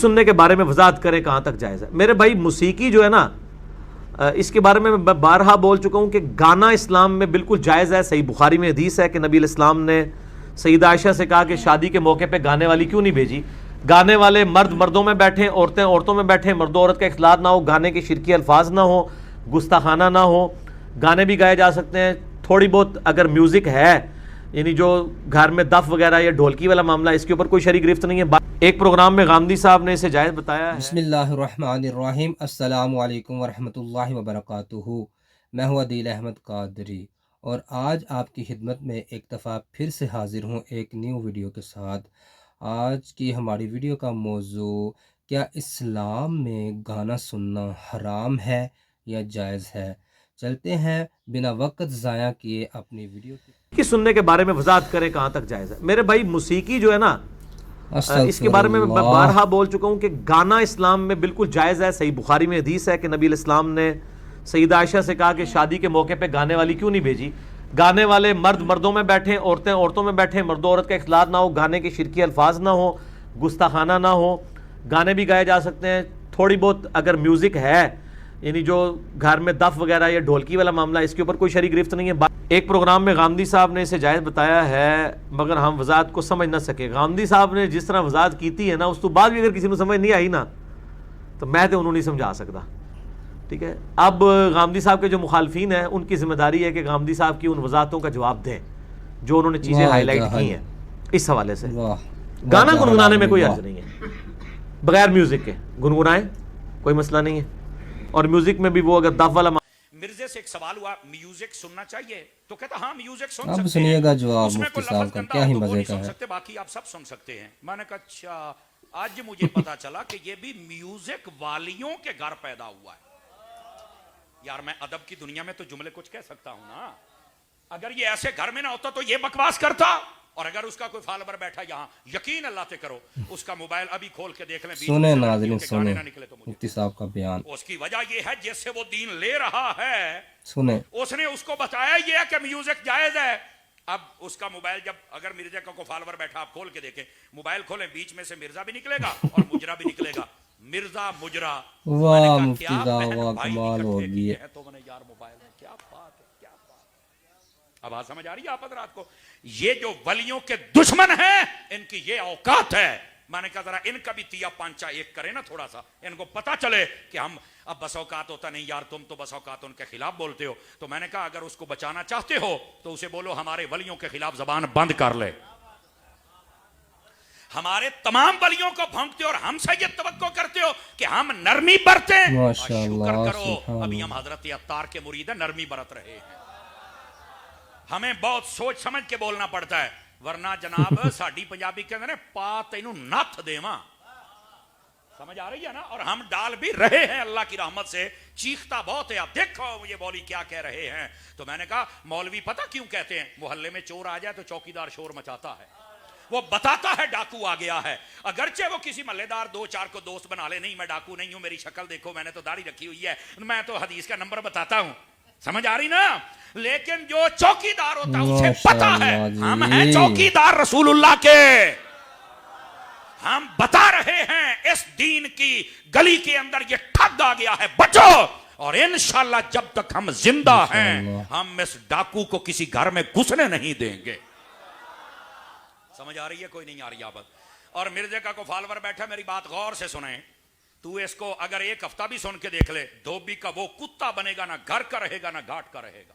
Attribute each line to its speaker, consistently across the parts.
Speaker 1: सुनने के बारे में वजाहत करें कहाँ तक जायज़ है। मेरे भाई मौसीकी जो है ना, इसके बारे में मैं बारहा बोल चुका हूँ कि गाना इस्लाम में बिल्कुल जायज़ है। सही बुखारी में हदीस है कि नबी इस्लाम ने सईदा आयशा से कहा कि शादी के मौके पे गाने वाली क्यों नहीं भेजी। गाने वाले मर्द मर्दों में बैठे, औरतें औरतों में बैठे, मर्दों औरत का इख्तिलात ना हो, गाने के शिरकी अल्फाज ना हो, गुस्ताखाना ना हो, गाने भी गाए जा सकते हैं। थोड़ी बहुत अगर म्यूज़िक है, यानी जो घर में दफ वगैरह या ढोलकी वाला मामला, इसके ऊपर कोई शरई गिरफ्त नहीं है। एक प्रोग्राम में गांधी साहब ने इसे जायज़ बताया है।
Speaker 2: बिस्मिल्लाहिर्रहमानिर्रहीम, अस्सलामु अलैकुम वरहमतुल्लाहि वबरकातुहू। मैं हूँ अदील अहमद कादरी और आज आपकी खिदमत में एक दफ़ा फिर से हाज़िर हूँ एक न्यू वीडियो के साथ। आज की हमारी वीडियो का मौजू, क्या इस्लाम में गाना सुनना हराम है या जायज़ है। चलते हैं बिना वक्त ज़ाया किए अपनी वीडियो
Speaker 1: की सुनने के बारे में वजाहत करें कहाँ तक जायज़ है। मेरे भाई मौसीकी जो है ना, इसके बारे में मैं बारहा बोल चुका हूँ कि गाना इस्लाम में बिल्कुल जायज़ है। सही बुखारी में हदीस है कि नबी इस्लाम ने सईदा आयशा से कहा कि शादी के मौके पे गाने वाली क्यों नहीं भेजी। गाने वाले मर्द मर्दों में बैठे, औरतें औरतों में बैठे, मर्दों औरत का इख्तिलात ना हो, गाने के शिरकी अल्फाज ना हो, गुस्ताखाना ना हो, गाने भी गाए जा सकते हैं। थोड़ी बहुत अगर म्यूज़िक है, यानी जो घर में दफ वगैरह या ढोलकी वाला मामला, इसके ऊपर कोई शरई गिरफ्त नहीं है। एक प्रोग्राम में गांधी साहब ने इसे जायज़ बताया है, मगर हम वजाहत को समझ ना सके। गांधी साहब ने जिस तरह वजाहत की थी है ना, उस तो बाद भी अगर किसी को समझ नहीं आई ना, तो मैं तो उन्होंने नहीं समझा सकता। ठीक है, अब गांधी साहब के जो मुखालफीन हैं, उनकी जिम्मेदारी है कि गांधी साहब की उन वजाहतों का जवाब दें जो उन्होंने चीज़ें हाईलाइट की हैं। इस हवाले से गाना गुनगुनाने में कोई अर्ज नहीं है, बगैर म्यूज़िक के गुनगुनाएं, कोई मसला नहीं है। और म्यूजिक में भी वो अगर दफ वाला,
Speaker 3: मिर्जे से एक सवाल हुआ, म्यूजिक सुनना चाहिए? तो कहता हाँ म्यूजिक सुन
Speaker 2: अब
Speaker 3: सकते
Speaker 2: सुनिएगा जवाब
Speaker 3: उसमें
Speaker 2: मुफ्ती
Speaker 3: कोई
Speaker 2: साहब
Speaker 3: लफ्ज
Speaker 2: का,
Speaker 3: गंदा
Speaker 2: क्या ही
Speaker 3: हो तो वो
Speaker 2: मजे
Speaker 3: नहीं
Speaker 2: का
Speaker 3: सुन
Speaker 2: है।
Speaker 3: सकते, बाकी आप सब सुन सकते हैं। मैंने कहा अच्छा, आज मुझे पता चला कि ये भी म्यूजिक वालियों के घर पैदा हुआ है। यार मैं अदब की दुनिया में तो जुमले कुछ कह सकता हूं ना। अगर ये ऐसे घर में ना होता तो ये बकवास करता। और अगर उसका कोई फॉलोवर बैठा यहाँ, यकीन अल्लाह से करो, उसका मोबाइल अभी खोल के देख लें,
Speaker 2: सुने नाज़रीन, सुने
Speaker 3: ना निकले तो
Speaker 2: मुफ्ती साहब का बयान।
Speaker 3: उसकी वजह यह है जिससे वो दीन ले रहा है,
Speaker 2: सुने,
Speaker 3: उसने उसको बताया ये है कि म्यूजिक जायज है। अब उसका मोबाइल, जब अगर मिर्जा का कोई फॉलोवर बैठा, आप खोल के देखें, मोबाइल खोलें, बीच में से मिर्जा भी निकलेगा और मुजरा भी निकलेगा। मिर्जा मुजरा,
Speaker 2: वाह मुफ्ती साहब, वाह कमाल हो गई है।
Speaker 3: तो मैंने यार मोबाइल में क्या बात है, क्या बात है। अब बात समझ आ रही है आप हज़रात को? ये जो वलियों के दुश्मन हैं, इनकी ये औकात है। मैंने कहा जरा इनका भी तिया पांचा एक करे ना, थोड़ा सा इनको पता चले कि हम, अब बस औकात होता नहीं यार, तुम तो बस औकात उनके खिलाफ बोलते हो। तो मैंने कहा अगर उसको बचाना चाहते हो तो उसे बोलो हमारे वलियों के खिलाफ जबान बंद कर ले। हमारे तमाम वलियों को भौंकते हो और हमसे ये तवक्को करते हो कि हम नरमी बरते। शुक्र करो अभी हम हजरत अत्तार के मुरीद हैं, नरमी बरत रहे हैं। हमें बहुत सोच समझ के बोलना पड़ता है, वरना जनाब साड़ी पंजाबी के अंदर पा तेनू नथ देवा। समझ आ रही है ना? और हम डाल भी रहे हैं अल्लाह की रहमत से। चीखता बहुत है, आप देखो ये मौलवी क्या कह रहे हैं। तो मैंने कहा मौलवी पता क्यों कहते हैं? मोहल्ले में चोर आ जाए तो चौकीदार शोर मचाता है, वो बताता है डाकू आ गया है। अगरचे वो किसी मल्लेदार दो चार को दोस्त बना ले, नहीं मैं डाकू नहीं हूं, मेरी शक्ल देखो, मैंने तो दाढ़ी रखी हुई है, मैं तो हदीस का नंबर बताता हूं। समझ आ रही ना? लेकिन जो चौकीदार होता है उसे पता है हम हैं चौकीदार रसूलुल्लाह के। हम बता रहे हैं इस दीन की गली के अंदर ये ठग आ गया है, बचो। और इंशाल्लाह जब तक हम जिंदा हैं, हम इस डाकू को किसी घर में घुसने नहीं देंगे। समझ आ रही है? कोई नहीं आ रही आप? और मिर्जे का को फॉलोवर बैठा, मेरी बात गौर से सुने। तू इसको अगर एक हफ्ता भी सुन के देख ले, धोबी का वो कुत्ता बनेगा, ना घर का रहेगा ना घाट का रहेगा।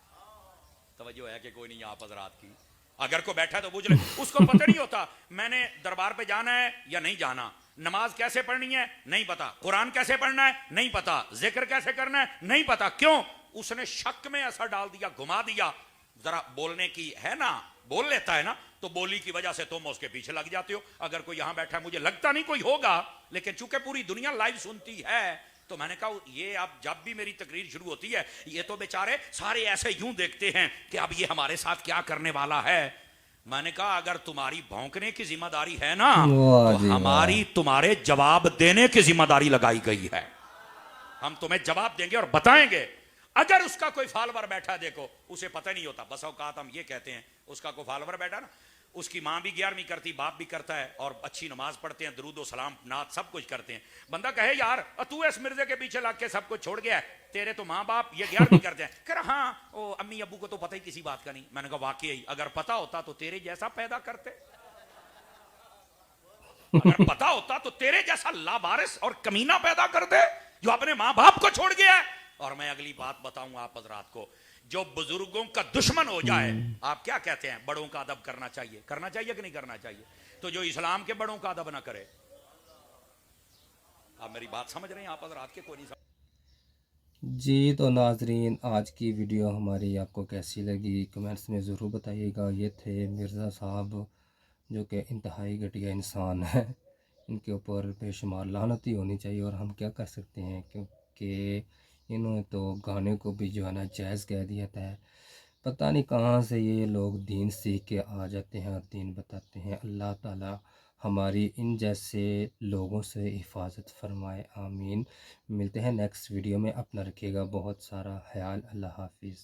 Speaker 3: तवज्जो है कि कोई नहीं आप हज़रात की? अगर को बैठा तो पूछ ले, उसको पता नहीं होता मैंने दरबार पे जाना है या नहीं जाना, नमाज कैसे पढ़नी है नहीं पता, कुरान कैसे पढ़ना है नहीं पता, जिक्र कैसे करना है नहीं पता। क्यों? उसने शक में ऐसा डाल दिया, घुमा दिया। जरा बोलने की है ना, बोल लेता है ना, तो बोली की वजह से तुम उसके पीछे लग जाते हो। अगर कोई यहां बैठा है, मुझे लगता नहीं कोई होगा, लेकिन चूंकि पूरी दुनिया लाइव सुनती है, तो मैंने कहा ये अब जब भी मेरी तकरीर शुरू होती है, ये तो बेचारे सारे ऐसे यूं देखते हैं कि अब ये हमारे साथ क्या करने वाला है। मैंने कहा अगर तुम्हारी भौंकने की जिम्मेदारी है ना, तो हमारी तुम्हारे जवाब देने की जिम्मेदारी लगाई गई है। हम तुम्हें जवाब देंगे और बताएंगे। अगर उसका कोई फॉलोवर बैठा, देखो उसे पता नहीं होता, बस औकात हम ये कहते हैं, उसका कोई फॉलोवर बैठा ना, उसकी माँ भी 11वीं करती, बाप भी करता है, और अच्छी नमाज पढ़ते हैं, दरूद सलाम नात सब कुछ करते हैं। बंदा कहे यार तू इस मिर्जे के पीछे लग के सब कुछ छोड़ गया है, तेरे तो माँ बाप ये 11वीं करते हैं। कह रहा हाँ ओ अम्मी अबू को तो पता ही किसी बात का नहीं। मैंने कहा वाकई अगर पता होता तो तेरे जैसा पैदा करते, अगर पता होता तो तेरे जैसा लावारिस और कमीना पैदा कर दे जो अपने माँ बाप को छोड़ गया है। और मैं अगली बात बताऊं आप हजरात को, जो बुजुर्गों का दुश्मन हो जाए, आप क्या कहते हैं? बड़ों का अदब करना चाहिए, करना चाहिए कि नहीं करना चाहिए? तो जो इस्लाम के बड़ों का अदब ना करे, आप मेरी बात समझ रहे हैं आप हजरात के? कोई नहीं समझ।
Speaker 2: जी तो नाजरीन, आज की वीडियो हमारी आपको कैसी लगी कमेंट्स में ज़रूर बताइएगा। ये थे मिर्ज़ा साहब जो कि इंतहाई घटिया इंसान है, इनके ऊपर बेशुमार लानत ही होनी चाहिए। और हम क्या कर सकते हैं, क्योंकि इन्होंने तो गाने को भी जो है ना जायज़ कह दिया था। पता नहीं कहाँ से ये लोग दीन सीख के आ जाते हैं और दीन बताते हैं। अल्लाह ताला हमारी इन जैसे लोगों से हिफाजत फरमाए, आमीन। मिलते हैं नेक्स्ट वीडियो में। अपना रखिएगा बहुत सारा ख्याल। अल्लाह हाफिज़।